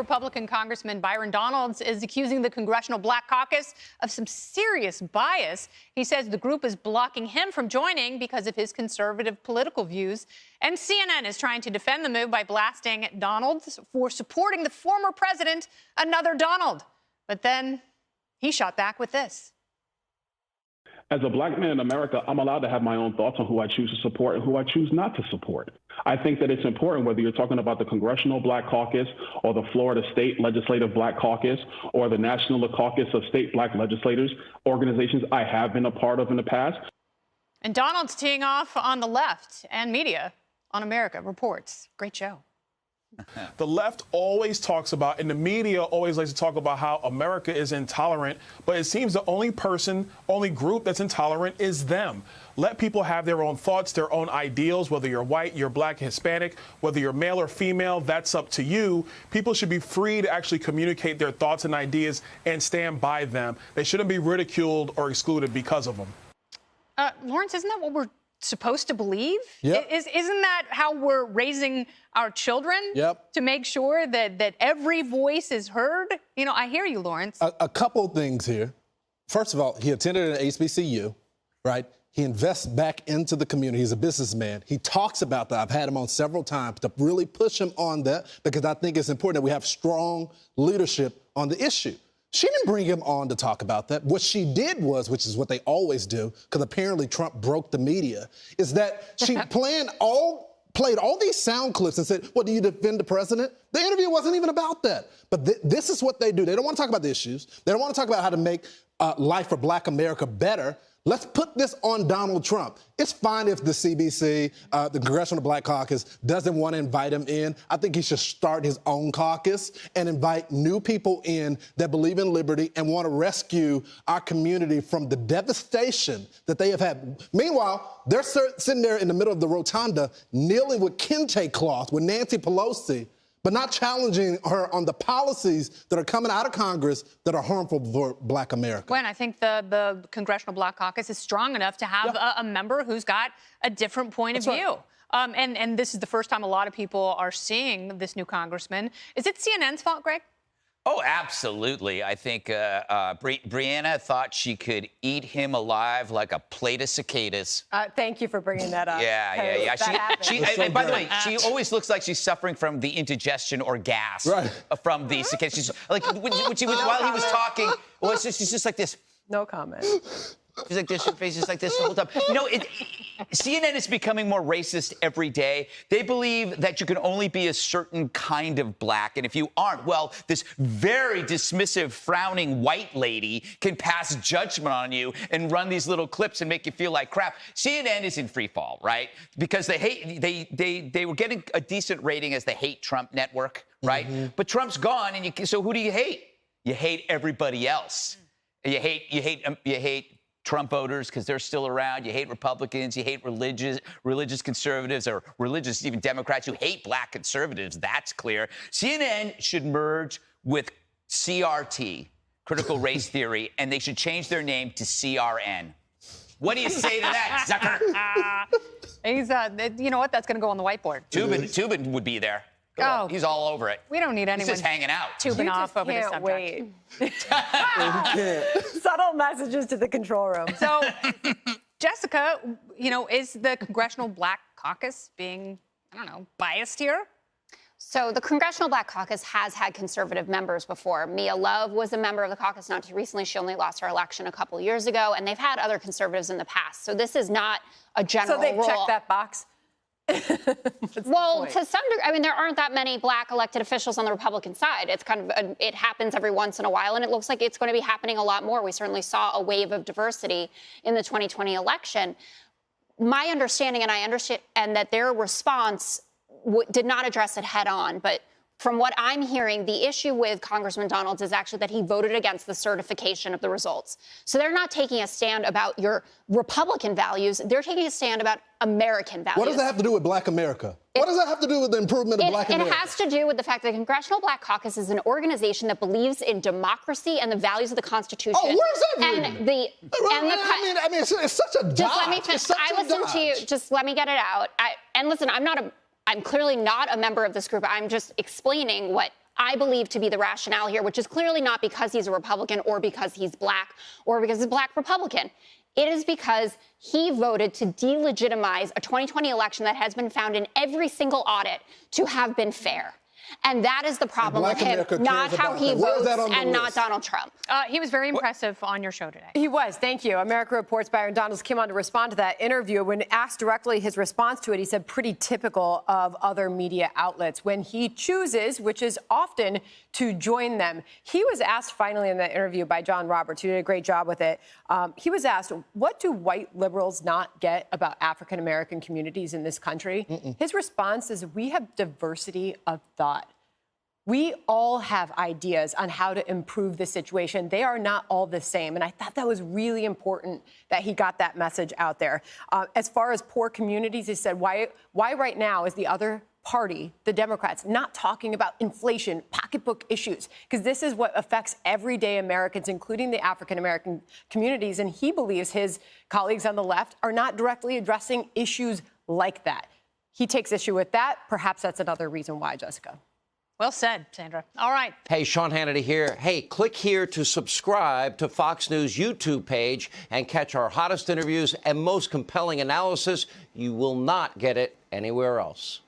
Republican Congressman Byron Donalds is accusing the Congressional Black Caucus of some serious bias. He says the group is blocking him from joining because of his conservative political views. And CNN is trying to defend the move by blasting Donalds for supporting the former president, another Donald. But then he shot back with this. As a black man in America, I'm allowed to have my own thoughts on who I choose to support and who I choose not to support. I think that it's important, whether you're talking about the Congressional Black Caucus or the Florida State Legislative Black Caucus or the National Caucus of State Black Legislators, organizations I have been a part of in the past. And Donald's teeing off on the left and media on America Reports. Great show. The left always talks about, and the media always likes to talk about how America is intolerant, but it seems the only group that's intolerant is them. Let people have their own thoughts, their own ideals, whether you're white, you're black, Hispanic, whether you're male or female, that's up to you. People should be free to actually communicate their thoughts and ideas and stand by them. They shouldn't be ridiculed or excluded because of them. Lawrence, isn't that what we're supposed to believe? Yep. Isn't that how we're raising our children? Yep. To make sure that every voice is heard? You know, I hear you, Lawrence. A couple things here. First of all, he attended an HBCU, right? He invests back into the community. He's a businessman. He talks about that. I've had him on several times to really push him on that because I think it's important that we have strong leadership on the issue. She didn't bring him on to talk about that. What she did was, which is what they always do, because apparently Trump broke the media, is that she played all these sound clips and said, well, do you defend the president? The interview wasn't even about that. But this is what they do. They don't want to talk about the issues. They don't want to talk about how to make life for Black America better. Let's put this on Donald Trump. It's fine if the CBC, the Congressional Black Caucus, doesn't want to invite him in. I think he should start his own caucus and invite new people in that believe in liberty and want to rescue our community from the devastation that they have had. Meanwhile, they're sitting there in the middle of the rotunda, kneeling with kente cloth with Nancy Pelosi, but not challenging her on the policies that are coming out of Congress that are harmful for Black America. Gwen, I think the Congressional Black Caucus is strong enough to have a member who's got a different point of view. Right. And this is the first time a lot of people are seeing this new congressman. Is it CNN's fault, Greg? Oh, absolutely. I think Brianna thought she could eat him alive like a plate of cicadas. Thank you for bringing that up. Yeah. And by the way, she always looks like she's suffering from the indigestion or gas from the cicadas. She's like, while he was talking, she's just like this. No comment. She's like this, her face is like this the whole time. You know, CNN is becoming more racist every day. They believe that you can only be a certain kind of black, and if you aren't, well, this very dismissive, frowning white lady can pass judgment on you and run these little clips and make you feel like crap. CNN is in free fall, right? Because they were getting a decent rating as the hate Trump network, right? Mm-hmm. But Trump's gone, and so who do you hate? You hate everybody else. You hate Trump voters because they're still around. You hate Republicans. You hate religious conservatives or religious even Democrats. You hate black conservatives. That's clear. CNN should merge with CRT, critical race theory, and they should change their name to CRN. What do you say to that, Zucker? You know what? That's going to go on the whiteboard. Tubin would be there. Oh, he's all over it. We don't need anyone. He's just hanging out. Tubing off over this subject. Wait. Subtle messages to the control room. So, Jessica, you know, is the Congressional Black Caucus being, I don't know, biased here? So the Congressional Black Caucus has had conservative members before. Mia Love was a member of the caucus not too recently. She only lost her election a couple years ago, and they've had other conservatives in the past. So this is not a general rule. So they've checked that box? Well, to some degree, I mean, there aren't that many black elected officials on the Republican side. It's kind of, it happens every once in a while, and it looks like it's going to be happening a lot more. We certainly saw a wave of diversity in the 2020 election. My understanding, and that their response did not address it head on, but from what I'm hearing, the issue with Congressman Donalds is actually that he voted against the certification of the results. So they're not taking a stand about your Republican values. They're taking a stand about American values. What does that have to do with Black America? What does that have to do with the improvement of Black America? It has to do with the fact that the Congressional Black Caucus is an organization that believes in democracy and the values of the Constitution. Oh, where's that? I mean, it's such a dodge. Just let me finish. I listened to you. Just let me get it out. And listen, I'm clearly not a member of this group. I'm just explaining what I believe to be the rationale here, which is clearly not because he's a Republican or because he's black or because he's a black Republican. It is because he voted to delegitimize a 2020 election that has been found in every single audit to have been fair. And that is the problem with him, not how he votes and not Donald Trump. He was very impressive on your show today. He was. Thank you. America Report's Byron Donalds came on to respond to that interview. When asked directly his response to it, he said pretty typical of other media outlets. When he chooses, which is often to join them, he was asked finally in that interview by John Roberts, who did a great job with it. He was asked, what do white liberals not get about African-American communities in this country? His response is, we have diversity of thought. We all have ideas on how to improve the situation. They are not all the same. And I thought that was really important that he got that message out there. As far as poor communities, he said, why right now is the other party, the Democrats, not talking about inflation, pocketbook issues? Because this is what affects everyday Americans, including the African-American communities. And he believes his colleagues on the left are not directly addressing issues like that. He takes issue with that. Perhaps that's another reason why, Jessica. Well said, Sandra. All right. Hey, Sean Hannity here. Hey, click here to subscribe to Fox News YouTube page and catch our hottest interviews and most compelling analysis. You will not get it anywhere else.